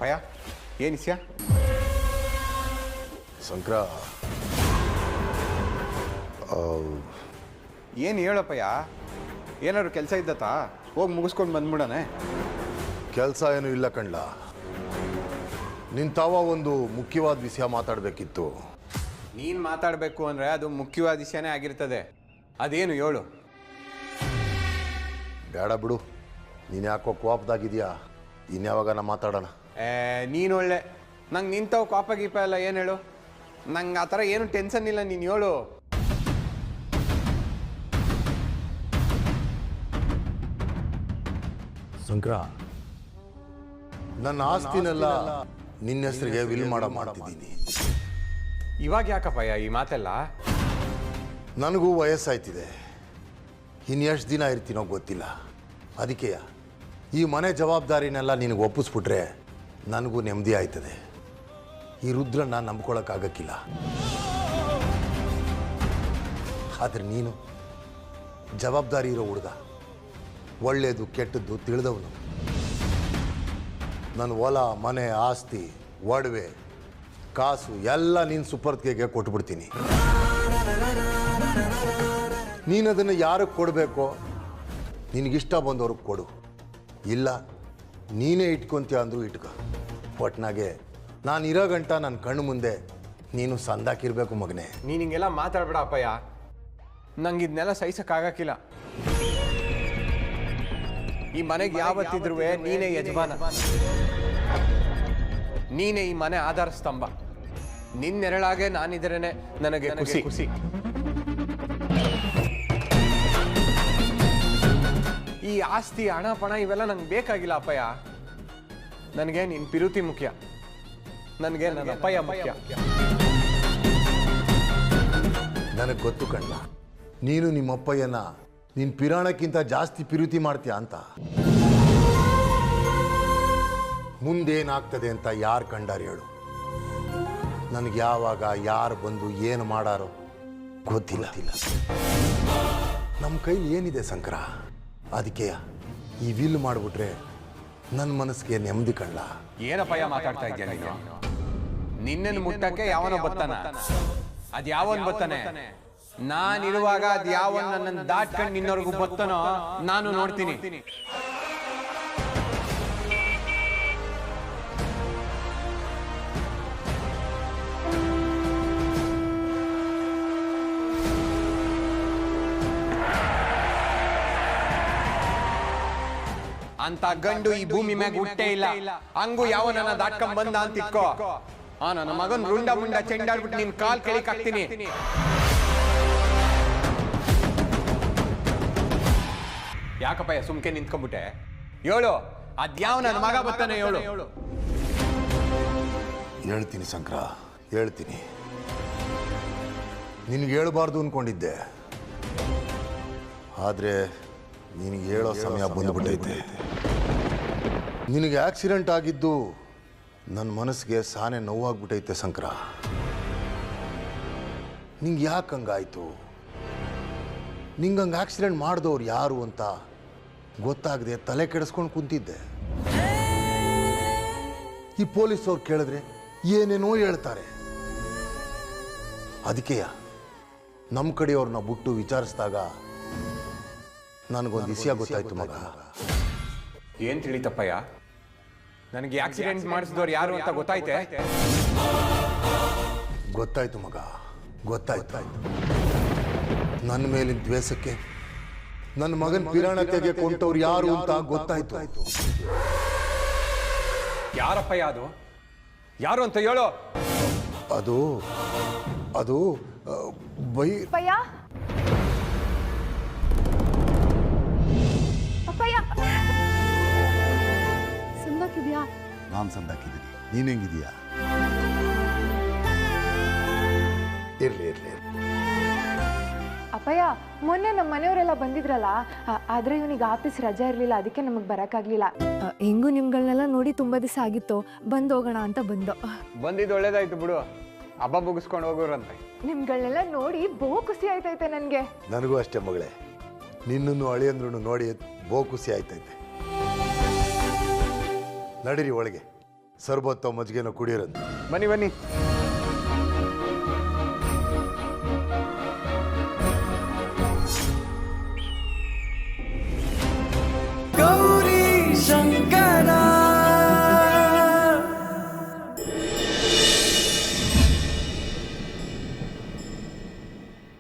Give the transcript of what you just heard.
ಪಯ ಏನು ಇಸ್ಯಾ ಶಂಕರ ಏನು ಹೇಳಪ್ಪಯ್ಯ ಏನಾದ್ರು ಕೆಲಸ ಇದ್ದತಾ ಹೋಗಿ ಮುಗಿಸ್ಕೊಂಡು ಬಂದ್ಬಿಡನೆ ಕೆಲಸ ಏನು ಇಲ್ಲ ಕಣ್ಲ ನಿಂತಾವ ಒಂದು ಮುಖ್ಯವಾದ ವಿಷಯ ಮಾತಾಡಬೇಕಿತ್ತು. ನೀನು ಮಾತಾಡಬೇಕು ಅಂದರೆ ಅದು ಮುಖ್ಯವಾದ ವಿಷಯನೇ ಆಗಿರ್ತದೆ. ಅದೇನು ಹೇಳು. ಬೇಡ ಬಿಡು, ನೀನು ಯಾಕೋ ಕೋಪದಾಗಿದೆಯಾ, ಇನ್ಯಾವಾಗ ನಾ ಮಾತಾಡೋಣ. ನೀನು ಒಳ್ಳೆ ನಂಗೆ ನಿಂತವು ಕೋಪ ಗೀಪ ಎಲ್ಲ ಏನು ಹೇಳು. ನಂಗೆ ಆ ಥರ ಏನು ಟೆನ್ಷನ್ ಇಲ್ಲ, ನೀನು ಹೇಳು. ಶಂಕರ, ನನ್ನ ಆಸ್ತಿನೆಲ್ಲ ನಿನ್ನ ಹೆಸರಿಗೆ ವಿಲ್ ಮಾಡ್ತಿದ್ದೀನಿ. ಇವಾಗ ಯಾಕಪ್ಪಯ್ಯ ಈ ಮಾತೆಲ್ಲ? ನನಗೂ ವಯಸ್ಸಾಯ್ತಿದೆ, ಇನ್ನೆಷ್ಟು ದಿನ ಇರ್ತೀನೋ ಗೊತ್ತಿಲ್ಲ. ಅದಕ್ಕೆ ಈ ಮನೆ ಜವಾಬ್ದಾರಿನೆಲ್ಲ ನಿನಗೆ ಒಪ್ಪಿಸ್ಬಿಟ್ರೆ ನನಗೂ ನೆಮ್ಮದಿ ಆಯ್ತದೆ. ಈ ರುದ್ರನ್ನ ನಂಬ್ಕೊಳಕ್ಕಾಗಕ್ಕಿಲ್ಲ. ಆದರೆ ನೀನು ಜವಾಬ್ದಾರಿ ಇರೋ ಹುಡುಗ, ಒಳ್ಳೆಯದು ಕೆಟ್ಟದ್ದು ತಿಳಿದವನು. ನನ್ನ ಹೊಲ ಮನೆ ಆಸ್ತಿ ಒಡವೆ ಕಾಸು ಎಲ್ಲ ನೀನು ಸುಪರ್ದಿಗೆ ಕೊಟ್ಬಿಡ್ತೀನಿ. ನೀನು ಅದನ್ನು ಯಾರಿಗೆ ಕೊಡಬೇಕೋ ನಿನಗಿಷ್ಟ ಬಂದವ್ರಿಗೆ ಕೊಡು, ಇಲ್ಲ ನೀನೇ ಇಟ್ಕೊತೀಯ ಅಂದರೂ ಇಟ್ಕೊ. ಒಟ್ನಾಗೆ ನಾನು ಇರೋ ಗಂಟ ನನ್ನ ಕಣ್ಣು ಮುಂದೆ ನೀನು ಸಂದಾಕಿರ್ಬೇಕು ಮಗನೇ. ನೀನು ಹಿಂಗೆಲ್ಲ ಮಾತಾಡ್ಬೇಡ ಅಪ್ಪಯ್ಯ, ನಂಗೆ ಇದನ್ನೆಲ್ಲ ಸಹಿಸಕ್ಕಾಗಕ್ಕಿಲ್ಲ. ಈ ಮನೆಗೆ ಯಾವತ್ತಿದ್ರೂ ನೀನೇ ಯಜಮಾನ, ನೀನೇ ಈ ಮನೆ ಆಧಾರ ಸ್ತಂಭ. ನಿನ್ನೆರಳಾಗೆ ನಾನಿದ್ರೇನೆ ನನಗೆ ಖುಷಿ. ಈ ಆಸ್ತಿ ಹಣ ಪಣ ಇವೆಲ್ಲ ನಂಗೆ ಬೇಕಾಗಿಲ್ಲ ಅಪ್ಪಯ್ಯ. ನನಗೆ ನಿನ್ನ ಪಿರುತಿ ಮುಖ್ಯ, ನನಗೆ ನನ್ನ ಅಪ್ಪಯ್ಯ ಮುಖ್ಯ. ನನಗೆ ಗೊತ್ತು ಕಣ್ಣ, ನೀನು ನಿಮ್ಮಪ್ಪಯ್ಯನ ನಿನ್ನ ಪಿರಾಣಕ್ಕಿಂತ ಜಾಸ್ತಿ ಪಿರುತಿ ಮಾಡ್ತೀಯ ಅಂತ. ಮುಂದೇನಾಗ್ತದೆ ಅಂತ ಯಾರು ಕಂಡಾರು ಹೇಳು. ನನಗೆ ಯಾವಾಗ ಯಾರು ಬಂದು ಏನು ಮಾಡಾರೋ ಗೊತ್ತಿಲ್ಲ. ನಮ್ಮ ಕೈಲಿ ಏನಿದೆ ಶಂಕರ, ಅದಕ್ಕೆ ಈ ವಿಲ್ ಮಾಡಿಬಿಟ್ರೆ ನನ್ನ ಮನಸ್ಸಿಗೆ ನೆಮ್ಮದಿ ಕಣ್ಣ. ಏನಪ್ಪಯ್ಯ ಮಾತಾಡ್ತಾ ಇದ್ಯಾ ನೀನು? ನಿನ್ನನ್ನು ಮುಟ್ಟಕ್ಕೆ ಯಾವನೋ ಬರ್ತಾನ? ಅದ್ ಯಾವನ್ ಬರ್ತಾನೆ? ನಾನಿರುವಾಗ ಅದ್ ಯಾವನ್ ನನ್ನನ್ನು ದಾಟ್ಕೊಂಡು ನಿನ್ನವರೆಗೂ ಬರ್ತಾನೋ ನಾನು ನೋಡ್ತೀನಿ. ಅಂತ ಗಂಡು ಈ ಭೂಮಿ ಮ್ಯಾಗ ಹುಟ್ಟೇ ಇಲ್ಲ. ಹಂಗು ಯಾವ ನನ್ನ ದಾಟ್ಕೊಂಡ್ ಬಂದ ಅಂತ ಇಟ್ಕೋ. ನನ್ನ ಮಗನ್ ರುಂಡ ಮುಂಡ ಚೆಂಡಾಡ್ಬಿಟ್ಟು ನಿನ್ ಕಾಲ್ ಕೆಳಿಕ್ ಹಾಕ್ತೀನಿ. ಯಾಕಪ್ಪ ಸುಮ್ಕೆ ನಿಂತ್ಕೊಂಡ್ಬಿಟ್ಟೆ? ಹೇಳು, ಅದ್ಯಾವ ನನ್ನ ಮಗ ಬರ್ತಾನೆ ಹೇಳು. ಹೇಳ್ತೀನಿ ಶಂಕರ, ಹೇಳ್ತೀನಿ. ನಿನ್ಗೆ ಹೇಳ್ಬಾರ್ದು ಅನ್ಕೊಂಡಿದ್ದೆ, ಆದರೆ ನಿನಗೆ ಹೇಳೋ ಸಮಯ ಬಂದುಬಿಟ್ಟೈತೆ. ನಿನಗೆ ಆಕ್ಸಿಡೆಂಟ್ ಆಗಿದ್ದು ನನ್ನ ಮನಸ್ಸಿಗೆ ಸಾನೆ ನೋವಾಗ್ಬಿಟ್ಟೈತೆ ಶಂಕರ. ನಿಂಗೆ ಯಾಕೆ ಹಂಗಾಯ್ತು? ನಿಂಗೆ ಆಕ್ಸಿಡೆಂಟ್ ಮಾಡಿದವ್ರು ಯಾರು ಅಂತ ಗೊತ್ತಾಗದೆ ತಲೆ ಕೆಡಿಸ್ಕೊಂಡು ಕುಂತಿದ್ದೆ. ಈ ಪೊಲೀಸವ್ರು ಕೇಳಿದ್ರೆ ಏನೇನೋ ಹೇಳ್ತಾರೆ. ಅದಕ್ಕೆ ನಮ್ಮ ಕಡೆಯವ್ರನ್ನ ಬಿಟ್ಟು ವಿಚಾರಿಸಿದಾಗ ನನಗೊಂದು ವಿಷಯ ಗೊತ್ತಾಯ್ತು ಮಗ. ಏನ್ ತಿಳಿತಪ್ಪಯ್ಯ? ನನಗೆ ಆಕ್ಸಿಡೆಂಟ್ ಮಾಡಿಸಿದವ್ರು ಯಾರು ಅಂತ ಗೊತ್ತಾಯ್ತೆ? ಗೊತ್ತಾಯ್ತು ಮಗ, ಗೊತ್ತಾಯ್ತು. ನನ್ನ ಮೇಲಿನ ದ್ವೇಷಕ್ಕೆ ನನ್ನ ಮಗನ ಪಿರಾಣತೆಗೆ ಕೊಂಟವ್ರು ಯಾರು ಅಂತ ಗೊತ್ತಾಯ್ತು. ಯಾರಪ್ಪಯ್ಯ ಅದು? ಯಾರು ಅಂತ ಹೇಳೋ. ಅದು ಅದು ಅಪ್ಪಯ್ಯ, ಅಪ್ಪಯ್ಯ ಸಂದಾಕಿದ್ಯಾ? ನಾನು ಸಂದಾಕಿದ್ದೀನಿ. ನೀನು ಹೆಂಗಿದೀಯಾ? ಇರ್ಲಿ. ಅಪ್ಪಯ್ಯ, ಮೊನ್ನೆ ನಮ್ಮ ಮನೆಯವರೆಲ್ಲ ಬಂದಿದ್ರಲ್ಲ, ಆದ್ರೆ ಇವನಿಗೆ ಆಫೀಸ್ ರಜೆ ಇರಲಿಲ್ಲ, ಅದಕ್ಕೆ ನಮಗೆ ಬರೋಕ್ಕಾಗಲಿಲ್ಲ. ಹೆಂಗೂ ನಿಮ್ಗಳನ್ನೆಲ್ಲ ನೋಡಿ ತುಂಬ ದಿವಸ ಆಗಿತ್ತು, ಬಂದು ಹೋಗೋಣ ಅಂತ ಬಂದಿದ್ದು ಒಳ್ಳೇದಾಯ್ತು ಬಿಡು. ಹಬ್ಬ ಮುಗಿಸ್ಕೊಂಡು ಹೋಗೋರಂತೆ. ನಿಮ್ಗಳನ್ನೆಲ್ಲ ನೋಡಿ ಬಹು ಖುಷಿ ಆಯ್ತೈತೆ ನನಗೆ. ನನಗೂ ಅಷ್ಟೇ ಮಗಳೇ, ನಿನ್ನನ್ನು ಅಳಿಯಂದ್ರೂ ನೋಡಿ ಬಹು ಖುಷಿ ಆಯ್ತೈತೆ. ನಡೀರಿ ಒಳಗೆ, ಸರ್ಬತ್ತೋ ಮಜ್ಜಿಗೆನೋ ಕುಡಿಯೋರಂತ. ಬನ್ನಿ ಬನ್ನಿ. ಗೌರಿ ಶಂಕರ